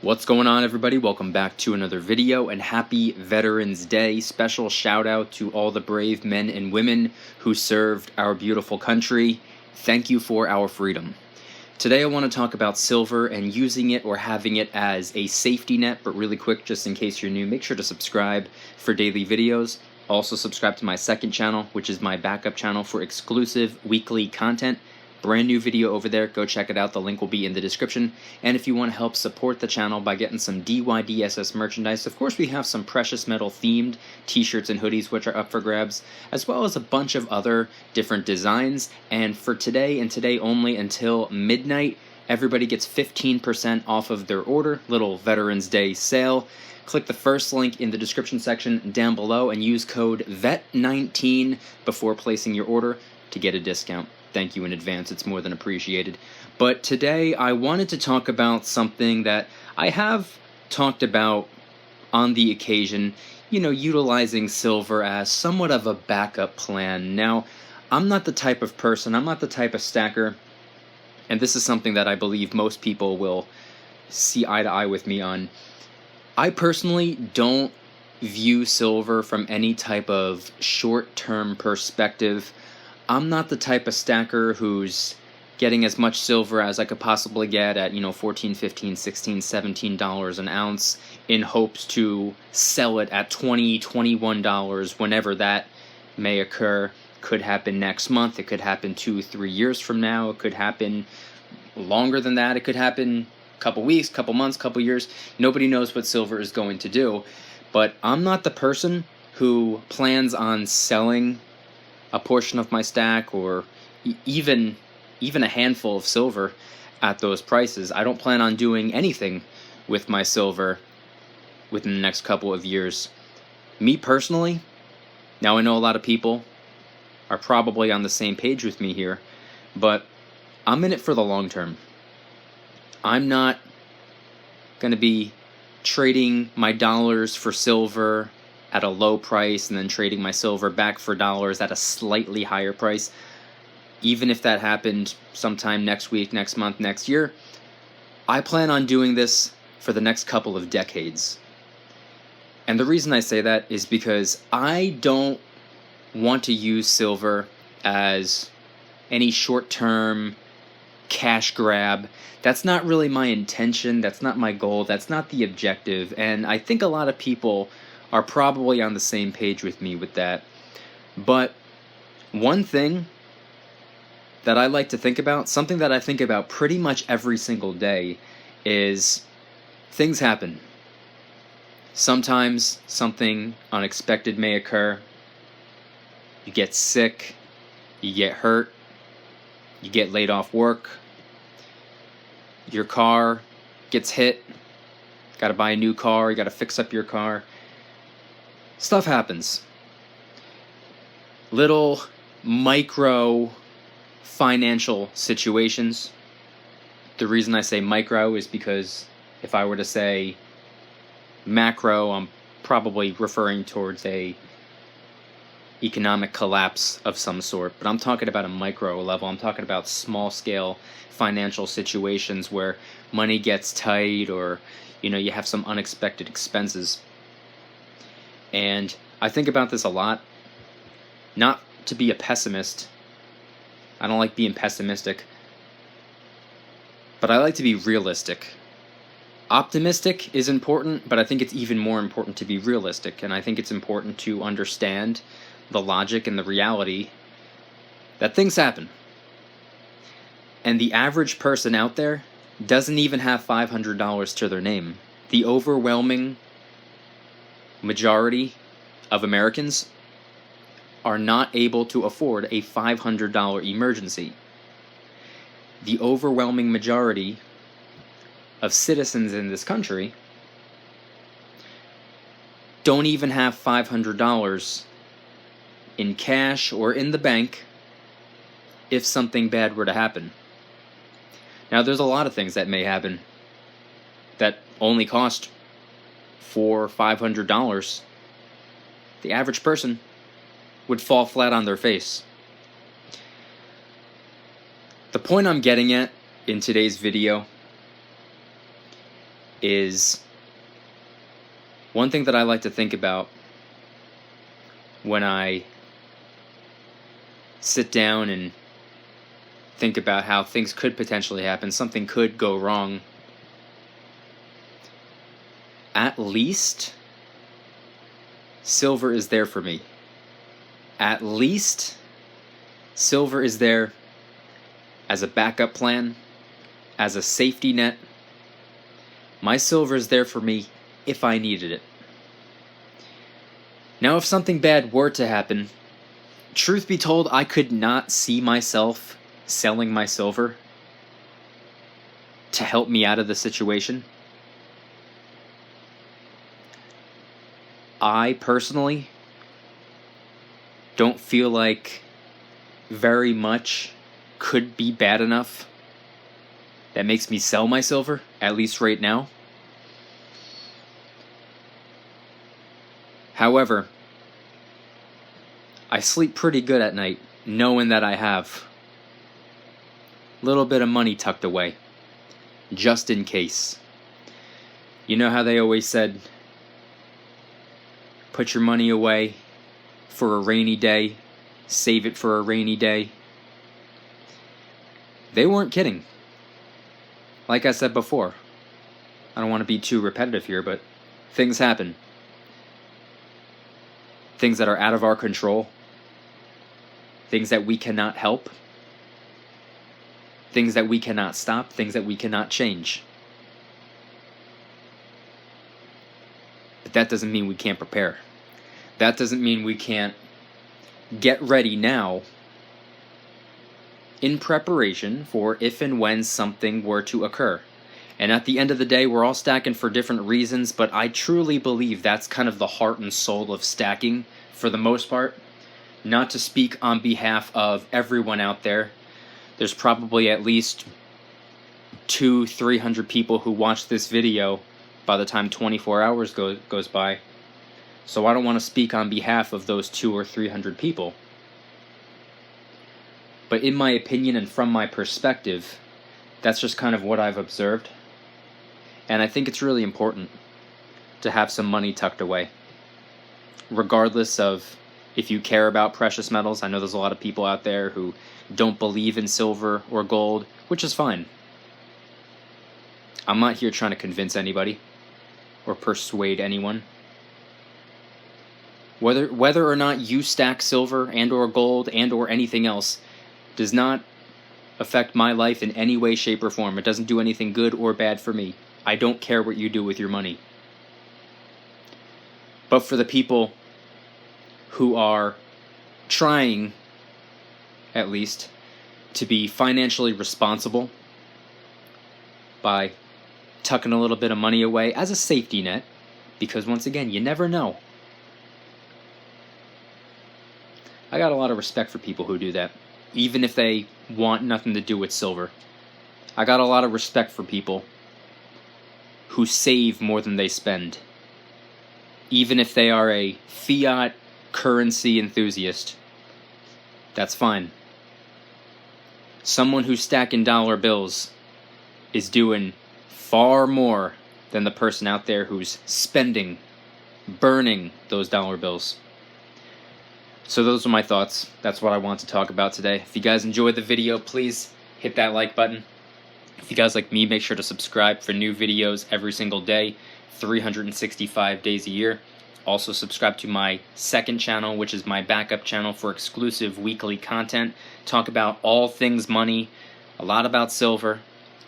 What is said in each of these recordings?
What's going on, everybody? Welcome back to another video, and happy Veterans Day. Special shout out to all the brave men and women who served our beautiful country. Thank you for our freedom. Today I want to talk about silver and using it or having it as a safety net, but really quick, just in case you're new, make sure to subscribe for daily videos. Also subscribe to my second channel, which is my backup channel for exclusive weekly content. Brand new video over there, go check it out, the link will be in the description. And if you want to help support the channel by getting some DYDSS merchandise, of course we have some precious metal themed t-shirts and hoodies which are up for grabs, as well as a bunch of other different designs. And for today and today only until midnight, everybody gets 15% off of their order, little Veterans Day sale. Click the first link in the description section down below and use code VET19 before placing your order to get a discount. Thank you in advance, it's more than appreciated. But today I wanted to talk about something that I have talked about on the occasion, utilizing silver as somewhat of a backup plan. Now, I'm not the type of person, I'm not the type of stacker, and this is something that I believe most people will see eye to eye with me on. I personally don't view silver from any type of short-term perspective. I'm not the type of stacker who's getting as much silver as I could possibly get at, $14, $15, $16, $17 an ounce in hopes to sell it at $20, $21 whenever that may occur. Could happen next month, it could happen 2-3 years from now, it could happen longer than that, it could happen a couple weeks, couple months, couple years. Nobody knows what silver is going to do, but I'm not the person who plans on selling a portion of my stack or even a handful of silver at those prices. I don't plan on doing anything with my silver within the next couple of years. Me personally, now I know a lot of people are probably on the same page with me here, but I'm in it for the long term. I'm not going to be trading my dollars for silver at a low price and then trading my silver back for dollars at a slightly higher price. Even if that happened sometime next week, next month, next year, I plan on doing this for the next couple of decades. And the reason I say that is because I don't want to use silver as any short-term cash grab. That's not really my intention, that's not my goal, that's not the objective, and I think a lot of people are probably on the same page with me with that. But one thing that I like to think about, something that I think about pretty much every single day, is things happen. Sometimes something unexpected may occur. You get sick, you get hurt, you get laid off work, your car gets hit, gotta buy a new car, you gotta fix up your car. Stuff happens. Little micro financial situations. The reason I say micro is because if I were to say macro, I'm probably referring towards a economic collapse of some sort, but I'm talking about a micro level. I'm talking about small scale financial situations where money gets tight or you have some unexpected expenses. And I think about this a lot, not to be a pessimist. I don't like being pessimistic, but I like to be realistic. Optimistic is important, but I think it's even more important to be realistic, and I think it's important to understand the logic and the reality that things happen. And the average person out there doesn't even have $500 to their name. The overwhelming majority of Americans are not able to afford a $500 emergency. The overwhelming majority of citizens in this country don't even have $500 in cash or in the bank if something bad were to happen. Now, there's a lot of things that may happen that only cost $400 or $500. The average person would fall flat on their face. The point I'm getting at in today's video is one thing that I like to think about when I sit down and think about how things could potentially happen, something could go wrong. At least silver is there for me. At least silver is there as a backup plan, as a safety net. My silver is there for me if I needed it. Now, if something bad were to happen, truth be told, I could not see myself selling my silver to help me out of the situation. I personally don't feel like very much could be bad enough that makes me sell my silver, at least right now. However, I sleep pretty good at night knowing that I have a little bit of money tucked away, just in case. You know how they always said, put your money away for a rainy day, save it for a rainy day? They weren't kidding. Like I said before, I don't want to be too repetitive here, but things happen. Things that are out of our control. Things that we cannot help. Things that we cannot stop. Things that we cannot change. But that doesn't mean we can't prepare. That doesn't mean we can't get ready now in preparation for if and when something were to occur. And at the end of the day, we're all stacking for different reasons, but I truly believe that's kind of the heart and soul of stacking for the most part. Not to speak on behalf of everyone out there. There's probably at least 200-300 people who watch this video by the time 24 hours goes by. So I don't want to speak on behalf of those 200 or 300 people. But in my opinion and from my perspective, that's just kind of what I've observed. And I think it's really important to have some money tucked away. Regardless of if you care about precious metals. I know there's a lot of people out there who don't believe in silver or gold, which is fine. I'm not here trying to convince anybody or persuade anyone. Whether or not you stack silver and or gold and or anything else does not affect my life in any way, shape, or form. It doesn't do anything good or bad for me. I don't care what you do with your money. But for the people who are trying, at least, to be financially responsible by tucking a little bit of money away as a safety net, because once again, you never know. I got a lot of respect for people who do that, even if they want nothing to do with silver. I got a lot of respect for people who save more than they spend, even if they are a fiat currency enthusiast. That's fine. Someone who's stacking dollar bills is doing far more than the person out there who's spending, burning those dollar bills. So those are my thoughts. That's what I want to talk about today. If you guys enjoyed the video, please hit that like button. If you guys like me, make sure to subscribe for new videos every single day, 365 days a year. Also subscribe to my second channel, which is my backup channel for exclusive weekly content. Talk about all things money, a lot about silver,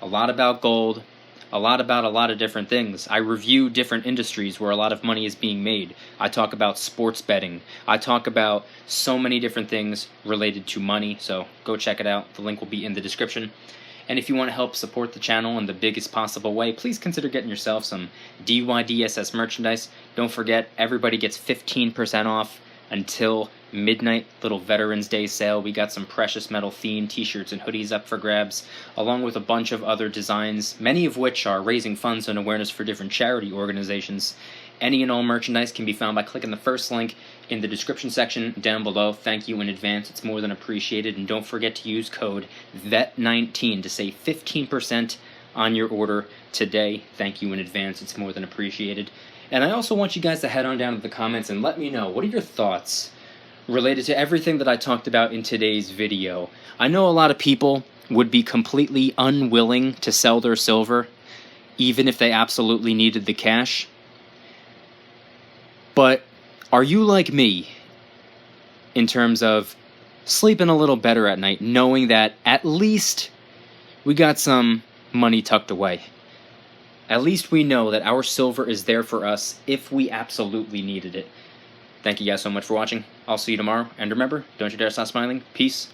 a lot about gold, a lot of different things. I review different industries where a lot of money is being made. I talk about sports betting. I talk about so many different things related to money, so go check it out. The link will be in the description. And if you want to help support the channel in the biggest possible way, please consider getting yourself some DYDSS merchandise. Don't forget, everybody gets 15% off until midnight. Little Veterans Day sale. We got some precious metal themed t-shirts and hoodies up for grabs, along with a bunch of other designs, many of which are raising funds and awareness for different charity organizations. Any and all merchandise can be found by clicking the first link in the description section down below. Thank you in advance. It's more than appreciated. And don't forget to use code VET19 to save 15% on your order today. Thank you in advance. It's more than appreciated. And I also want you guys to head on down to the comments and let me know, what are your thoughts related to everything that I talked about in today's video? I know a lot of people would be completely unwilling to sell their silver, even if they absolutely needed the cash. But are you like me in terms of sleeping a little better at night, knowing that at least we got some money tucked away? At least we know that our silver is there for us if we absolutely needed it. Thank you guys so much for watching. I'll see you tomorrow. And remember, don't you dare stop smiling. Peace.